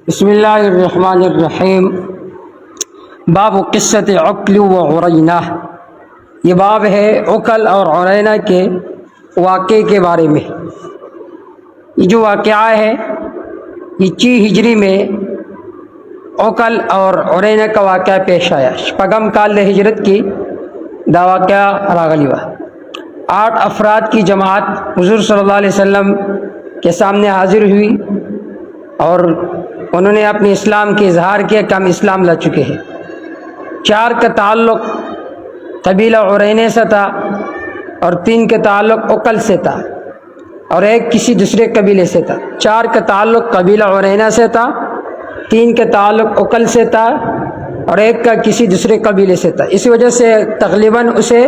بسم اللہ الرحمن الرحیم۔ باب قصۃ عقل و عرینہ، یہ باب ہے عقل اور عرینہ کے واقعے کے بارے میں۔ یہ جو واقعہ ہے یہ 6 ہجری میں عقل اور عرینہ کا واقعہ پیش آیا۔ شپگم کال ہجرت کی دا واقعہ راغلی وا 8 افراد کی جماعت حضور صلی اللہ علیہ وسلم کے سامنے حاضر ہوئی اور انہوں نے اپنے اسلام کے اظہار کیا کہ ہم اسلام لا چکے ہیں۔ 4 کا تعلق قبیلہ عرینہ سے تھا اور 3 کا تعلق عقل سے تھا اور 1 کسی دوسرے قبیلے سے تھا۔ 4 کا تعلق قبیلہ عرینہ سے تھا، 3 کا تعلق عقل سے تھا اور 1 کا کسی دوسرے قبیلے سے تھا۔ اس وجہ سے تقریباً اسے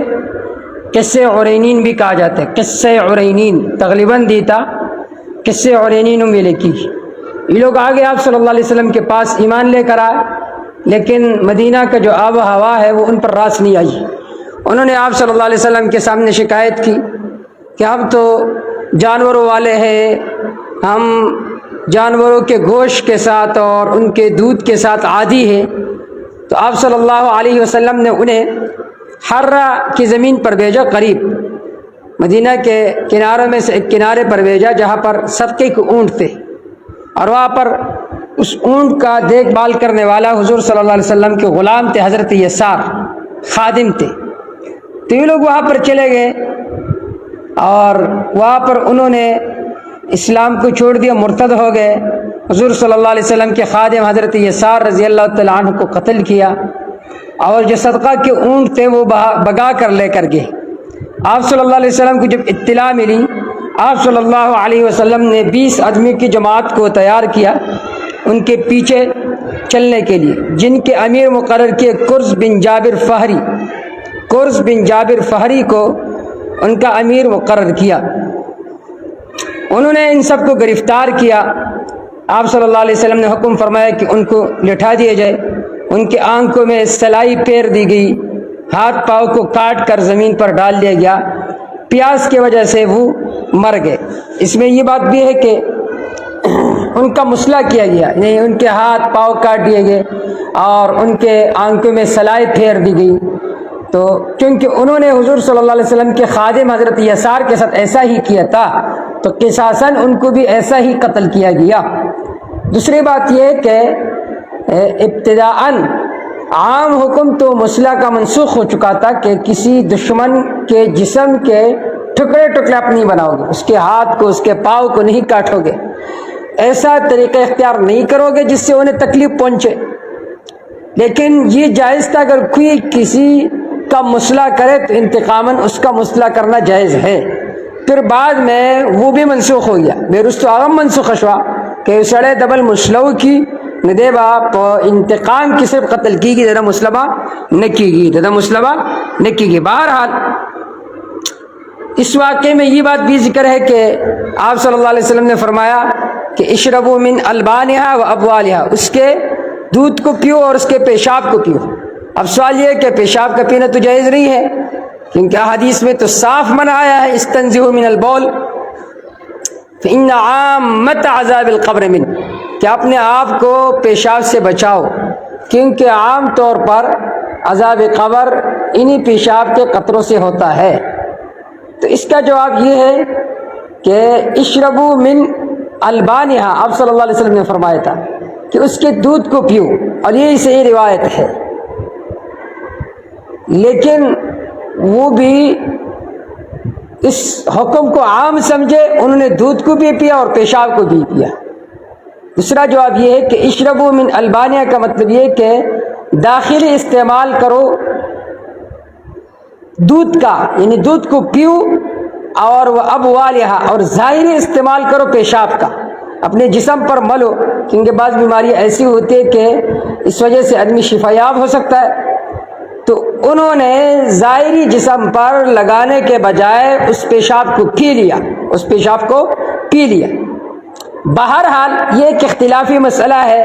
قصہ عرینین بھی کہا جاتا ہے۔ قصہ عرینین تقریباً دیتا قصہ عرینین میں لکھی۔ یہ لوگ آگے آپ صلی اللہ علیہ وسلم کے پاس ایمان لے کر آئے، لیکن مدینہ کا جو آب و ہوا ہے وہ ان پر راس نہیں آئی۔ انہوں نے آپ صلی اللہ علیہ وسلم کے سامنے شکایت کی کہ ہم تو جانوروں والے ہیں، ہم جانوروں کے گوشت کے ساتھ اور ان کے دودھ کے ساتھ عادی ہیں۔ تو آپ صلی اللہ علیہ وسلم نے انہیں حرہ کی زمین پر بھیجا، قریب مدینہ کے کناروں میں سے ایک کنارے پر بھیجا جہاں پر صدقے کے اونٹ تھے، اور وہاں پر اس اونٹ کا دیکھ بھال کرنے والا حضور صلی اللہ علیہ وسلم کے غلام تھے، حضرت یسار خادم تھے۔ تو یہ لوگ وہاں پر چلے گئے اور وہاں پر انہوں نے اسلام کو چھوڑ دیا، مرتد ہو گئے۔ حضور صلی اللہ علیہ وسلم کے خادم حضرت یسار رضی اللہ تعالیٰ عنہ کو قتل کیا اور جو صدقہ کے اونٹ تھے وہ بگا کر لے کر گئے۔ آپ صلی اللہ علیہ وسلم کو جب اطلاع ملی، آپ صلی اللہ علیہ وسلم نے 20 آدمی کی جماعت کو تیار کیا ان کے پیچھے چلنے کے لیے، جن کے امیر مقرر کیے قرز بن جابر فہری۔ قرز بن جابر فہری کو ان کا امیر مقرر کیا۔ انہوں نے ان سب کو گرفتار کیا۔ آپ صلی اللہ علیہ وسلم نے حکم فرمایا کہ ان کو لٹھا دیا جائے، ان کے آنکھوں میں سلائی پھیر دی گئی، ہاتھ پاؤں کو کاٹ کر زمین پر ڈال دیا گیا، پیاس کی وجہ سے وہ مر گئے۔ اس میں یہ بات بھی ہے کہ ان کا مسئلہ کیا گیا، یعنی ان کے ہاتھ پاؤں کاٹ دیے گئے اور ان کے آنکھوں میں سلائی پھیر دی گئی۔ تو کیونکہ انہوں نے حضور صلی اللہ علیہ وسلم کے خادم حضرت یسار کے ساتھ ایسا ہی کیا تھا تو قصاصاً ان کو بھی ایسا ہی قتل کیا گیا۔ دوسری بات یہ کہ ابتداءً عام حکم تو مسلح کا منسوخ ہو چکا تھا کہ کسی دشمن کے جسم کے ٹکڑے ٹکڑے آپ نہیں بناؤ گے، اس کے ہاتھ کو اس کے پاؤں کو نہیں کاٹو گے، ایسا طریقہ اختیار نہیں کرو گے جس سے انہیں تکلیف پہنچے۔ لیکن یہ جائز تھا اگر کوئی کسی کا مسئلہ کرے تو انتقاماً اس کا مسئلہ کرنا جائز ہے۔ پھر بعد میں وہ بھی منسوخ ہو گیا، بیرست آغم منسوخ شوا کہ سڑے دبل مسلو کی ندے باپ انتقام کی صرف قتل کی گی، دادا مسلمہ نہ کی گی، دادا مسلمہ نہ کی گی۔ بہرحال اس واقعے میں یہ بات بھی ذکر ہے کہ آپ صلی اللہ علیہ وسلم نے فرمایا کہ اشربوا من البانہا و ابوالہا، اس کے دودھ کو پیو اور اس کے پیشاب کو پیو۔ اب سوال یہ ہے کہ پیشاب کا پینا تو جائز نہیں ہے، کیونکہ حدیث میں تو صاف منع آیا ہے استنزہوا من البول فإن عامۃ عذاب القبر من، کہ اپنے آپ کو پیشاب سے بچاؤ، کیونکہ عام طور پر عذاب قبر انہی پیشاب کے قطروں سے ہوتا ہے۔ تو اس کا جواب یہ ہے کہ اشربوا من البانہا، آپ صلی اللہ علیہ وسلم نے فرمایا تھا کہ اس کے دودھ کو پیو، اور یہ صحیح روایت ہے۔ لیکن وہ بھی اس حکم کو عام سمجھے، انہوں نے دودھ کو بھی پیا اور پیشاب کو بھی پیا۔ دوسرا جواب یہ ہے کہ اشربوا من البانہا کا مطلب یہ کہ داخلی استعمال کرو دودھ کا، یعنی دودھ کو پیو، اور وہ ابوالہا، اور ظاہری استعمال کرو پیشاب کا، اپنے جسم پر ملو، کیونکہ بعض بیماریاں ایسی ہوتی ہے کہ اس وجہ سے آدمی شفا یاب ہو سکتا ہے۔ تو انہوں نے ظاہری جسم پر لگانے کے بجائے اس پیشاب کو پی لیا، اس پیشاب کو پی لیا۔ بہرحال یہ ایک اختلافی مسئلہ ہے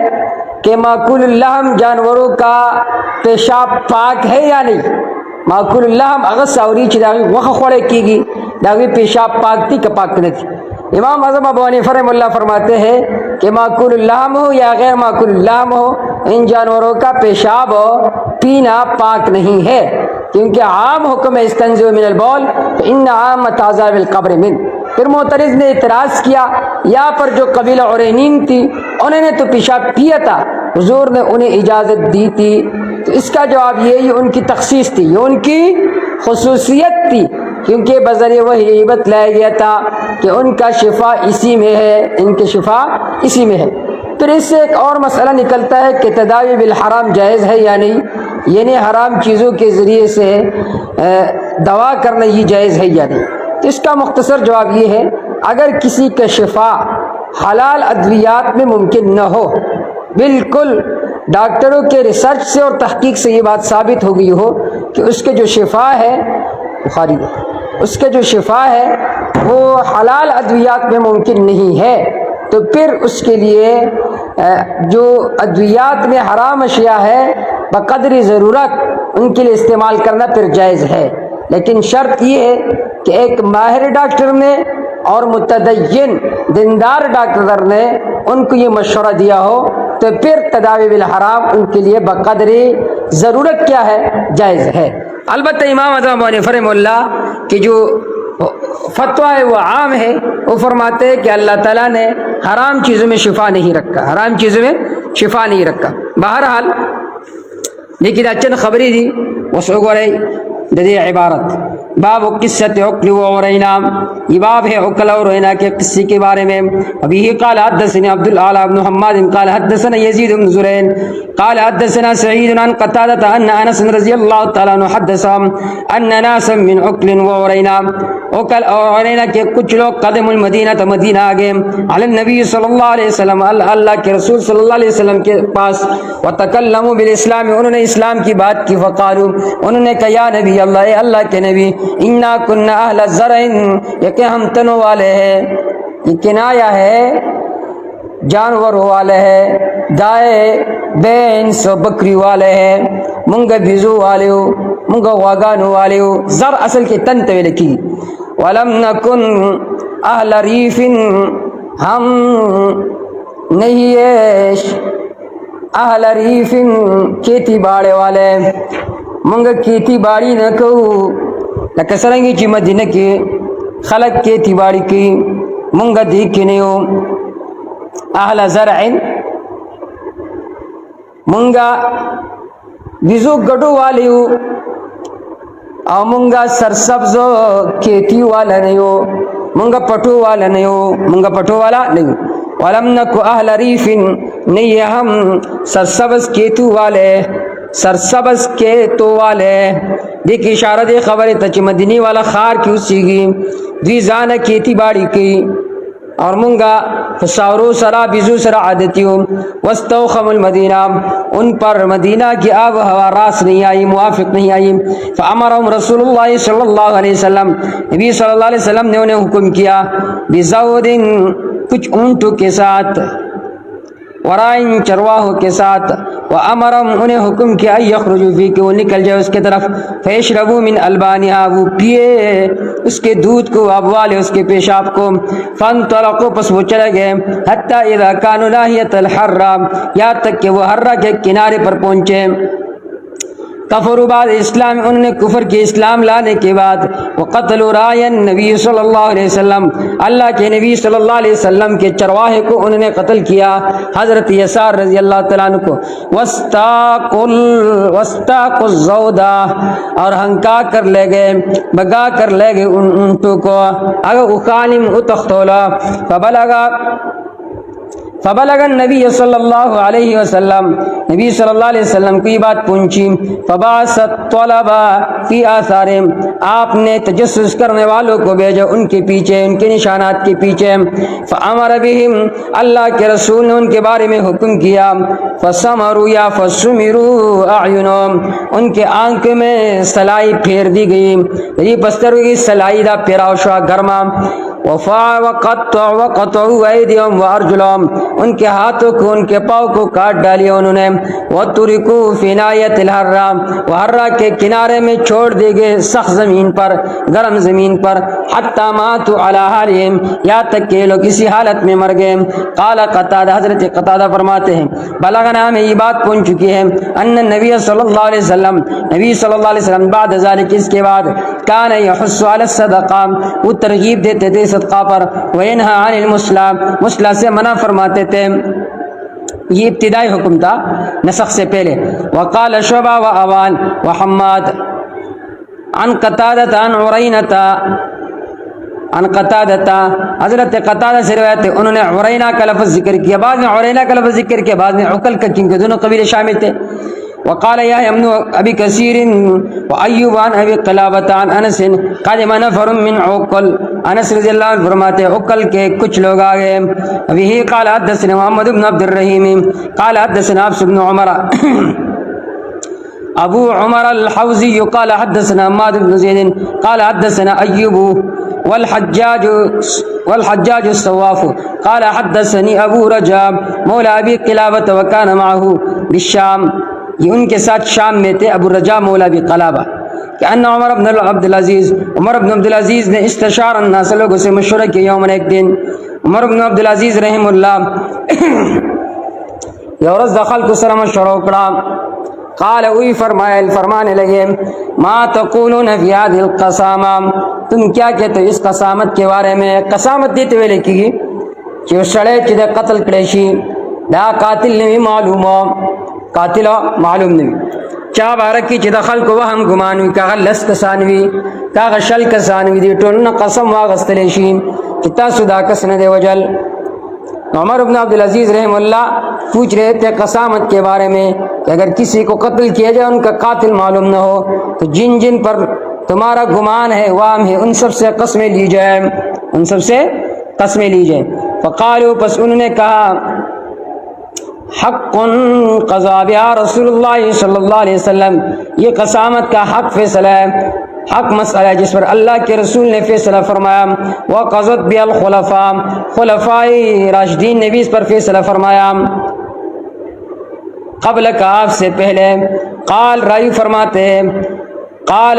کہ ماکول اللحم جانوروں کا پیشاب پاک ہے یا نہیں۔ ماکول اللحم اگر ساوری چی داغی وخ خوڑے کی گی، داغی پیشاب پاک تھی کہ پاک نہ تھی، امام اعظم ابو حنیفہ رحمہ اللہ فرماتے ہیں کہ معقول اللحم ہو یا غیر معقول اللحم ہو، ان جانوروں کا پیشاب ہو پینا پاک نہیں ہے، کیونکہ عام حکم ہے استنزوا من البول فإن عامة عذاب القبر من۔ پھر معترض نے اعتراض کیا، یہاں پر جو قبیلہ عرینین تھی انہوں نے تو پیشاب پیا تھا، حضور نے انہیں اجازت دی تھی، تو اس کا جواب یہ ان کی تخصیص تھی، یہ ان کی خصوصیت تھی، کیونکہ بذریعہ وحی یہ بتلایا گیا تھا کہ ان کا شفا اسی میں ہے، ان کے شفا اسی میں ہے۔ پھر اس سے ایک اور مسئلہ نکلتا ہے کہ تداوی بالحرام جائز ہے یا نہیں، یعنی حرام چیزوں کے ذریعے سے دوا کرنا یہ جائز ہے یا نہیں۔ تو اس کا مختصر جواب یہ ہے، اگر کسی کا شفا حلال ادویات میں ممکن نہ ہو، بالکل ڈاکٹروں کے ریسرچ سے اور تحقیق سے یہ بات ثابت ہو گئی ہو کہ اس کے جو شفا ہے بخاری میں، اس کے جو شفا ہے وہ حلال ادویات میں ممکن نہیں ہے، تو پھر اس کے لیے جو ادویات میں حرام اشیاء ہے بقدر ضرورت ان کے لیے استعمال کرنا پھر جائز ہے، لیکن شرط یہ ہے کہ ایک ماہر ڈاکٹر نے اور متدین دیندار ڈاکٹر نے ان کو یہ مشورہ دیا ہو تو پھر تداوی بالحرام ان کے لیے بقدر ضرورت کیا ہے، جائز ہے۔ البتہ امام اعظم ابو حنیفہ رحمہ اللہ کی جو فتویٰ ہے وہ عام ہے، وہ فرماتے ہیں کہ اللہ تعالیٰ نے حرام چیزوں میں شفا نہیں رکھا، حرام چیزوں میں شفا نہیں رکھا۔ بہرحال لیکن اچن خبری دی وسو گورے ددی عبارت باب قصۃ عقل و عرینا، یہ باب ہے عقل اور عرینا کے قصے کے بارے میں۔ ابھی قال حدثنا عبد الاعلى بن حماد قال حدثنا يزيد بن زرين قال حدثنا سعيد عن قتادة ان انس رضي الله تعالى عنه حدث ان ناسا من عقل و عرینا، عقل اور عرینا کے کچھ لوگ قدم المدینہ مدینہ آ گئے، علی النبی صلی اللہ علیہ وسلم، اللہ کے رسول صلی اللہ علیہ وسلم کے پاس، وتکلموا بالاسلام، انہوں نے اسلام کی بات کی، فقالوا انہوں نے کہا یا نبی اللہ، اے اللہ کے نبی، انا کننا اہل زرع، یہ کہ ہم تنوں والے ہیں، یہ کنایا ہے جانور والے ہے، گائے بینس و بکری والے ہے، منگا بھیزو والے ہو، منگا واگانو والے ہو، زر اصل کے تن توے لکی، ولم نکن اہل ریف، ہم نہیں ہے اہل ریف کھیتی باڑے والے، منگا کھیتی باڑی نہ کہو لکہ سرنگی چی مدینہ کی خلق کھیتی باڑی کی، منگا دیکھے نہیں ہو، اہل زرع منگا ویزو گڈو والی ہو، اور منگا سرسبز کھیتی والا نہیں ہو، منگا پٹو والا نہیں ہو، منگا پٹو والا نہیں ہو، ولم نکو اہل ریف، نہیں ہم سرسبز کھیتو والے، سرسبز کھیتو والے، دیکھ اشارہ دے خبر تچ مدینی والا خار کی اسی گی دوی زانہ کھیتی باڑی کی، اور منگا فساورو سرا بیزو سرا عادتیوں، واستوخم المدینہ، ان پر مدینہ کی آب و ہوا راس نہیں آئی، موافق نہیں آئی، فامرہم رسول اللہ صلی اللہ علیہ وسلم، نبی صلی اللہ علیہ وسلم نے انہیں حکم کیا، بزود کچھ اونٹوں کے ساتھ، ورائن چرواہوں کے ساتھ، وامرہم انہیں حکم کیا یخرجوا فی کہ وہ نکل جائے اس کے طرف، فیشربوا من البانہا وہ پیے اس کے دودھ کو، ابوال اس کے پیشاب کو، فانطلقوا پس وہ چلے گئے، حتی اذا کانوا ناحیۃ الحرہ یہاں تک کہ وہ حرہ کے کنارے پر پہنچے، کفروا بعد اسلام انہوں نے کفر کی اسلام لانے کے بعد، وقتلوا راعی نبی صلی اللہ علیہ وسلم اللہ کے نبی صلی اللہ علیہ وسلم کے چرواہے کو انہوں نے قتل کیا، حضرت یسار رضی اللہ تعالیٰ عنہ کو، واستاقوا الزودا اور ہنکا کر لے گئے، بگا کر لے گئے ان اونٹوں کو، اگر اقالم اتختولا فبلغ النبی صلی اللہ علیہ وسلم، نبی صلی اللہ علیہ وسلم کو یہ بات پہنچی، فبعثت طلبا فی آثارہم، آپ نے تجسس کرنے والوں کو بھیجا ان کے پیچھے، ان کے نشانات کے پیچھے، فامر بہم اللہ کے رسول نے ان کے بارے میں حکم کیا، فسمروا یا فسمروا اعینہم ان کے آنکھ میں سلائی پھیر دی گئی، یہ بستر کی سلائی دا پیراو شوا گرما، وقطعوا ایدیہم وارجلہم، ان کے ہاتھوں کو ان کے پاؤں کو کاٹ ڈالیا انہوں نے، وترکوا فی ناحیۃ الحرہ، وحرہ کے کنارے میں چھوڑ دیے گئے سخت زمین پر، گرم زمین پر، حتی ماتوا علی حالہم، یہاں تک کہ لوگ اسی حالت میں مر گئے۔ قال قتادہ، حضرت قتادہ فرماتے ہیں بلغنا، ہمیں یہ بات پہنچ چکی ہے، ان نبی صلی اللہ علیہ وسلم، نبی صلی اللہ علیہ وسلم بعد ذلك، اس کے بعد، کان یحث علی الصدقہ، وہ ترغیب دیتے تھے صدقہ پر، وینہی عن المثلی، مثلی سے منع فرماتے تھے، یہ ابتدائی حکم تھا نسخ سے پہلے۔ وقال شعبہ و ابان و حماد عن قتادہ عن عرینہ، عن قتادہ، حضرت قتادہ سے روایت ہے، انہوں نے عرینہ کا لفظ ذکر کیا، بعد میں عرینہ کا لفظ ذکر کیا، بعد میں عقل کا، کیونکہ دونوں قبیلے شامل تھے۔ وقال یحییٰ بن ابی کثیر وایوب عن ابی قلابۃ عن انس قدم نفر من عقل، انس رضی اللہ عنہ فرماتے ہیں عقل کے کچھ لوگ آ گئے۔ ابھی قال حدثنا محمد بن عبد الرحیم قال حدثنا حفص بن عمر ابو عمر الحوزی قال حدثنا حماد بن زید قال حدثنا ایوب والحجاج الصواف قال حدثني ابو رجاء مولى ابی قلابۃ وكان معه بالشام، یہ ان کے ساتھ شام میں تھے، ابو رجاء مولا ابی قلابہ، کہ ان عمر بن عبدالعزیز، عمر بن عبدالعزیز نے استشار الناس، لوگوں سے مشورہ کیا، یومن ایک دن، عمر بن عبدالعزیز رحم اللہ یورز دخل کو سر مشورہ اکڑا، قال وہی فرمانے لگے ما تقولون فی هذه القسامہ، تم کیا کہتے ہو اس قسامت کے بارے میں؟ قسامت دیتے ہوئے لکھی گی کہ سڑے چدے قتل کڑیشی، دا قاتل نہیں معلوم ہو، قاتل معلوم نہیں، چا بارکی چی دخل کو وہم گمانوی، کاغا لس کسانوی، کاغا شل کسانوی، دی ٹولنا قسم واغستلیشی کتا سدا کس ندے وجل۔ عمر بن عبدالعزیز رحم اللہ پوچھ رہے تھے قسامت کے بارے میں کہ اگر کسی کو قتل کیا جائے ان کا قاتل معلوم نہ ہو تو جن جن پر تمہارا گمان ہے وام ہے ان سب سے قسمیں لی جائے، ان سب سے قسمیں لی جائے۔ فقالوا، پس انہوں نے کہا حق قضا بها رسول اللہ صلی اللہ علیہ وسلم، یہ قسامت کا حق فیصلہ ہے، حق مسئلہ ہے جس پر اللہ کے رسول نے فیصلہ فرمایا، وقضت بها الخلفاء، خلفاء راشدین نے بھی اس پر فیصلہ فرمایا قبل کا، آپ سے پہلے۔ قال، راوی فرماتے ہیں، قال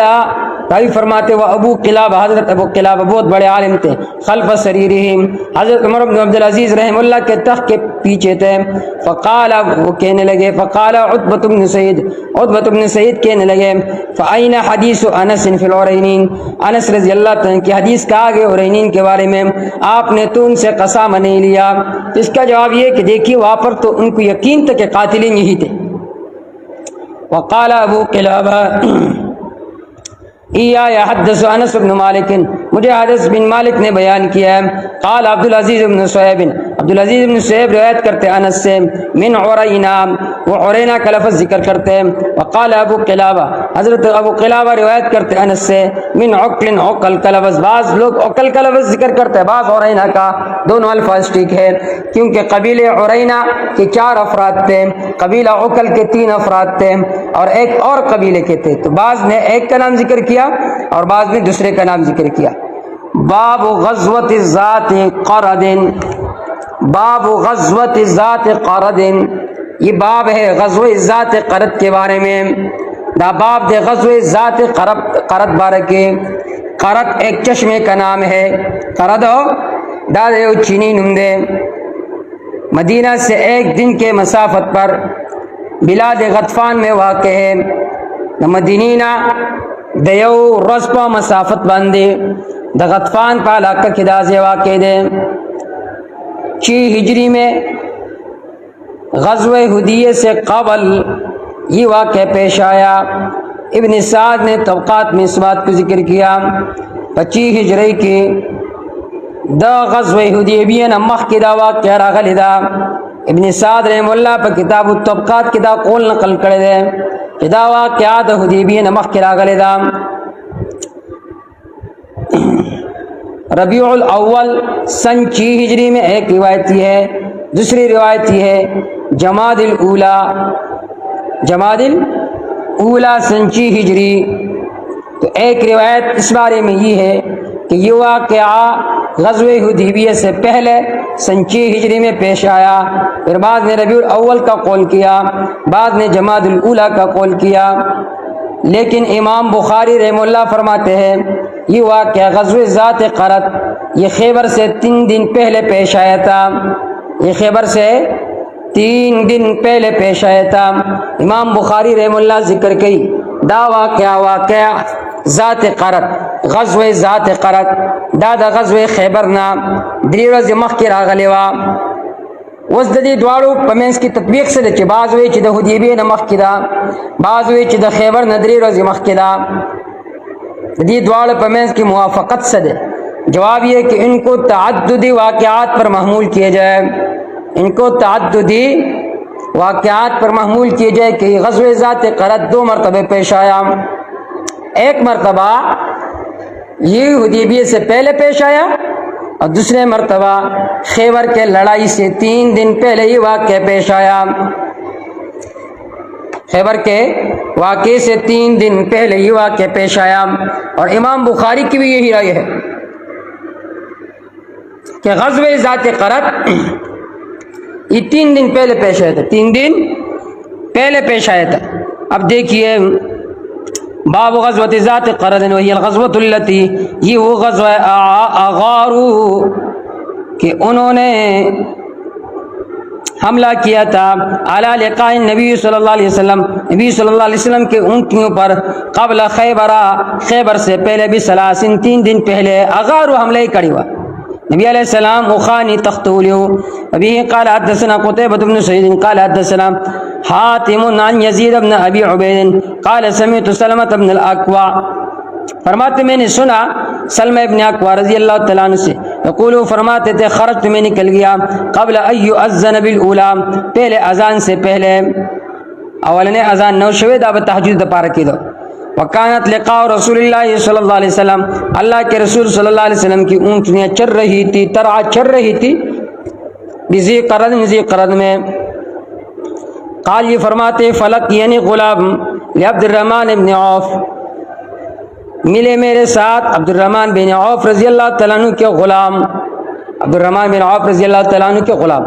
راوی فرماتے وہ ابو قلابہ، حضرت ابو قلابہ بہت بڑے عالم تھے، خلف سریرہم، حضرت عمر بن عبدالعزیز رحم اللہ کے تخت کے پیچھے تھے۔ فقال، وہ کہنے لگے، فقال عتبۃ بن سعید، عتبۃ بن سعید کہنے لگے فأین حدیث انس فی العرینین، انس رضی اللہ عنہ کی حدیث کا آگے عرینین کے بارے میں آپ نے تو ان سے قسامہ نہیں لیا؟ اس کا جواب یہ کہ دیکھیے وہاں پر تو ان کو یقین تھا کہ قاتلین یہی تھے۔ وقال ابو قلابہ حدث انس بن مالک، مجھے انس بن مالک نے بیان کیا ہے، قال عبدالعزیز بن صہیب، عبدالعزیز بن صہیب روایت کرتے انس سے، من عرینہ، وہ عرینہ کا لفظ ذکر کرتے ہیں۔ وقال ابو قلابہ، حضرت ابو قلابہ روایت کرتے انس سے، من عقل، عقل کا لفظ، بعض لوگ عقل کا لفظ ذکر کرتے ہیں، بعض عرینہ کا، دونوں الفاظ ٹھیک ہے، کیونکہ قبیلے عرینہ کے 4 افراد تھے، قبیلہ عقل کے 3 افراد تھے، اور ایک اور قبیلے کے تھے، تو بعض نے ایک کا نام ذکر کیا اور بعض نے دوسرے کا نام ذکر کیا۔ باب غزوۃ ذات قرد، باب غزوۃ ذات قرد، یہ باب ہے غزوہ ذات قرد کے بارے میں، دا باب دے غزوہ ذات قرد بارے کے۔ قرد ایک چشمے کا نام ہے، قرد ہو دا دے چینی نمدے، مدینہ سے 1 دن کے مسافت پر بلاد غطفان میں واقع ہے، مدینہ دیو رسپا مسافت باندے دا غطفان پا علاقہ کی دازے واقع دے۔ 6 ہجری میں غزوہ حدیبیہ سے قبل یہ واقع پیش آیا۔ ابن سعد نے طبقات میں اس بات کو ذکر کیا، 25 ہجری کی دا غزوہ حدیبیہ نمخ کی دا واقع راغلی دا۔ ابن سعد رحم اللہ پر کتاب الطبقات کی دا قول نقل کرے دے کہ دا واقعات حدیبیہ نمخ کی راغلی دا۔ ربیع الاول سن 6 ہجری میں ایک روایت یہ ہے، دوسری روایت یہ ہے جمادی الاولا، جمادی الاولا سن 6 ہجری۔ تو ایک روایت اس بارے میں یہ ہے کہ یہ واقعہ غزوہ حدیبیہ سے پہلے سن 6 ہجری میں پیش آیا، پھر بعد نے ربیع الاول کا قول کیا، بعد نے جمادی الاولیٰ کا قول کیا، لیکن امام بخاری رحمہ اللہ فرماتے ہیں یہ واقعہ غزوہ ذات قرط یہ خیبر سے 3 دن پہلے پیش آیا تھا، یہ خیبر سے 3 دن پہلے پیش آیا تھا۔ امام بخاری رحمہ اللہ ذکر کی دا واقعہ ذات قرط، غزوہ ذات قرط دا غزوہ خیبر نا 3 ورځې مخکې راغلی وه۔ اوس د دې دواړو په منځ کې تطبیق څه ده چې بعض وایي چې د حدیبیې نه مخکې ده، بعض وایي چې د خیبر نه 3 ورځې مخکې ده، د دې دواړو په منځ کې موافقت څه ده؟ جواب یہ کہ ان کو تعددی واقعات پر محمول کیا جائے، ان کو تعددی واقعات پر محمول کیا جائے کہ غزوہ ذات قرط 2 مرتبہ پیش آیا، ایک مرتبہ یہ حدیبیہ سے پہلے پیش آیا اور دوسرے مرتبہ خیبر کے لڑائی سے 3 دن پہلے یہ واقعہ پیش آیا، خیبر کے واقعے سے 3 دن پہلے یہ واقعہ پیش آیا۔ اور امام بخاری کی بھی یہی رائے ہے کہ غزوہ ذات قرط یہ 3 دن پہلے پیش آیا تھا، 3 دن پہلے پیش آیا تھا۔ اب دیکھیے باب غزوۃ ذات قرط وہی الغزوۃ التی، یہ وہ غزوہ اغارو کہ انہوں نے حملہ کیا تھا علی لقاء نبی صلی اللہ علیہ وسلم، نبی صلی اللہ علیہ وسلم کے اونٹیوں پر، قبل خیبر سے پہلے بھی 3 دن پہلے اغارو حملہ ہی کڑی ہوا نبی علیہ السلام اخانی تختولیو۔ ابھی قال حدثنا قتيبة بن سعيد قال حدثنا حاتم عن يزيد بن ابي عبيد قال سمعت سلمة بن الاكوع، فرماتے میں نے سنا سلمہ ابن اکوع رضی اللہ تعالیٰ عنہ سے، یقول فرماتے تھے خرجت میں نکل گیا قبل ان یؤذن بالاولیٰ، پہلے اذان سے پہلے، اولنے اذان نو شوے دا تہجد دا پارا کی دو، وکانت لقاء رسول اللہ صلی اللہ علیہ وسلم، اللہ کے رسول صلی اللہ علیہ وسلم کی اونٹنیاں چر رہی تھی، ترعا چر رہی تھی ذی قرد میں۔ قال یہ فرماتے فلک یعنی غلام لعبد الرحمن ابن عوف، ملے میرے ساتھ عبد الرحمن بن عوف رضی اللہ تعالیٰ عنہ کے غلام، عبد الرحمن بن عوف رضی اللہ تعالیٰ عنہ کے غلام،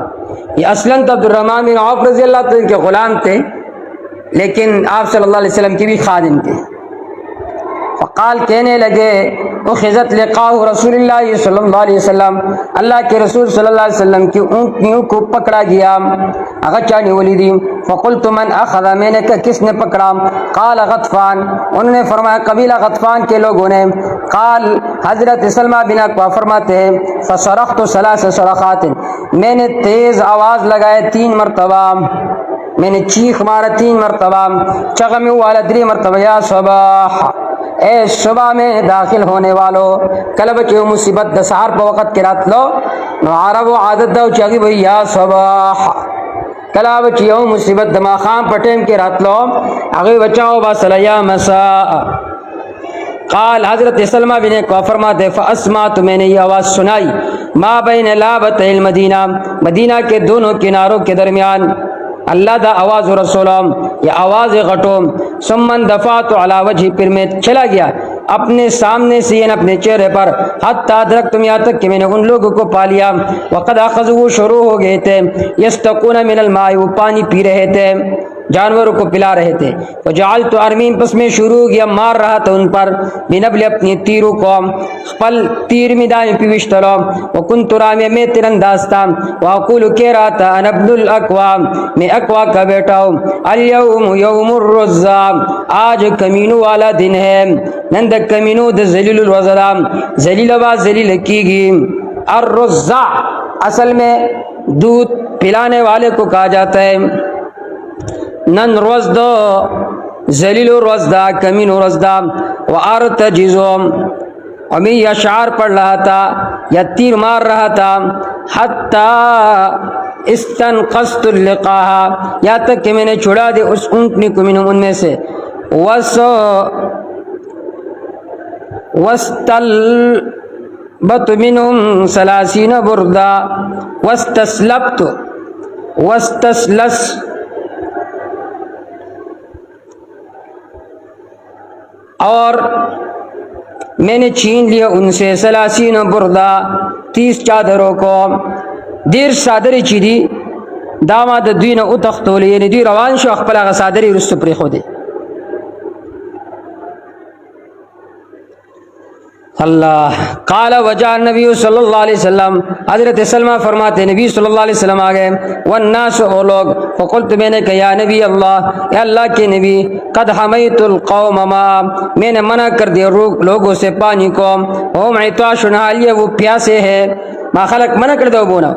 یہ اصلاً تو عبد الرحمن بن عوف رضی اللہ تعالیٰ عنہ کے غلام تھے لیکن آپ صلی اللہ علیہ وسلم کے بھی خادم تھے۔ فقال کہنے لگے اخذت لقاء رسول اللہ صلی اللہ علیہ وسلم، اللہ کے رسول صلی اللہ علیہ وسلم کی اونٹنیوں کو پکڑا گیا، اغچانی ولی دی۔ فقلت من اخذ، میں نے کہا کس نے پکڑا؟ قال غطفان، انہوں نے فرمایا قبیلہ غطفان کے لوگوں نے۔ قال حضرت سلمہ بن اکوع فرماتے ہیں فصرخت 3 صرخات، میں نے تیز آواز لگائے 3 مرتبہ، میں نے چیخ مارا 3 مرتبہ، چغمی والا 3 مرتبہ، یا صباح، اے صبح میں داخل ہونے والو، کلب چیو مصیبت دا سہار پا وقت کی رات لو نو عرب و عادت دا چاگی بھئی یا صباح، کلب چیو مصیبت دا ماخام پٹیم کی رات لو اگی بچاؤ باسل یا مساء۔ قال حضرت سلمہ بن اکوع فرماتے فاسمعت، میں نے یہ آواز سنائی، ما بین لابت المدینہ، مدینہ کے دونوں کناروں کے درمیان، اللہ دا آواز رسولم، یہ آواز غٹوم، ثم دفعت علی وجہی، پھر میں چلا گیا اپنے سامنے سے یعنی اپنے چہرے پر، حتی ادرکتم، یہاں تک کہ میں نے ان لوگوں کو پا لیا، وقد اخذوا، شروع ہو گئے تھے، یستقون من الماء، وہ پانی پی رہے تھے، جانوروں کو پلا رہے تھے، وجعلت ارمیم، پس میں شروع کیا مار رہا تھا ان پر، بنبل، اپنی تیروں کو، پل تیر میں دائیں پیوشتلو، وکنت رامی، میں تیر انداز تھا، واقول، کہہ رہا تھا، انا ابن الاکوع، میں اکوع کا بیٹا ہوں، الیوم یوم الرزا، آج کمینو والا دن ہے، نند کمینو د ذلیل الوزرا، ذلیل آواز ذلیل کی گی، الرزا اصل میں دودھ پلانے والے کو کہا جاتا ہے، نن رزدو ذلیل رزدہ، کمین رزدہ، وارتجزم، اور میں یہ اشعار پڑھ رہا تھا یا تیر مار رہا تھا، حتی استنقصت اللقاها، یہاں تک کہ میں نے چھڑا دے اس اونٹنی کو منہم، ان میں سے، واستلبت منہم 30 بردہ، واستسلبت، واستسلس، اور میں نے چھین لیا ان سے 30 بردہ 30 چادروں کو. دیر صادری چی دی داما د دوی نه اتختول، یعنی دوی روان شو خپل هغه صادری رستو پرېښودې. اللہ قال وجاء نبی صلی اللہ علیہ وسلم، حضرت سلمہ فرماتے نبی صلی اللہ علیہ وسلم آ گئے. والناس اور لوگ، فقلت میں نے کہا یا نبی اللہ، اے اللہ کے نبی، قد حمیت القوم ما، میں نے منع کر دیا لوگوں سے پانی کو، ہم عطاش حالیہ وہ پیاسے ہیں، ما خلق منع کر دو بونا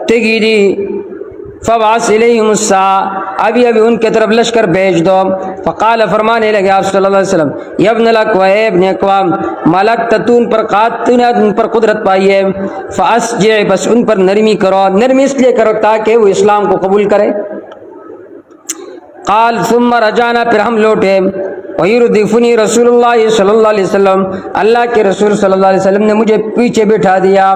تگی دی. فبعث الیہم الساعة، ابھی ان کے طرف لشکر بھیج دو. فقال فرمانے لگے آپ صلی اللہ علیہ وسلم، یبن لک و اے ابن اقوام، ملک تتون پر قاتل نے ان پر قدرت پائی ہے. فاسجع، بس ان پر نرمی کرو، نرمی اس لیے کرو تاکہ وہ اسلام کو قبول کرے. قال ثم رجعنا، پھر ہم لوٹے. ویردفنی رسول اللہ صلی اللہ علیہ وسلم، اللہ کے رسول صلی اللہ علیہ وسلم نے مجھے پیچھے بٹھا دیا.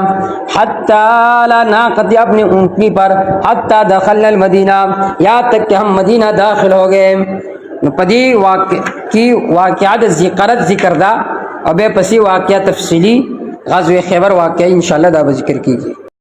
حتی لا ناقتی، اپنی اونٹنی پر. حتی دخلنا المدینہ، یہاں تک کہ ہم مدینہ داخل ہو گئے. پدی واقعات ذکرت ذکر دا، اور بے پسی واقعہ تفصیلی غزوہ خیبر واقعہ انشاءاللہ دا ذکر کیجیے.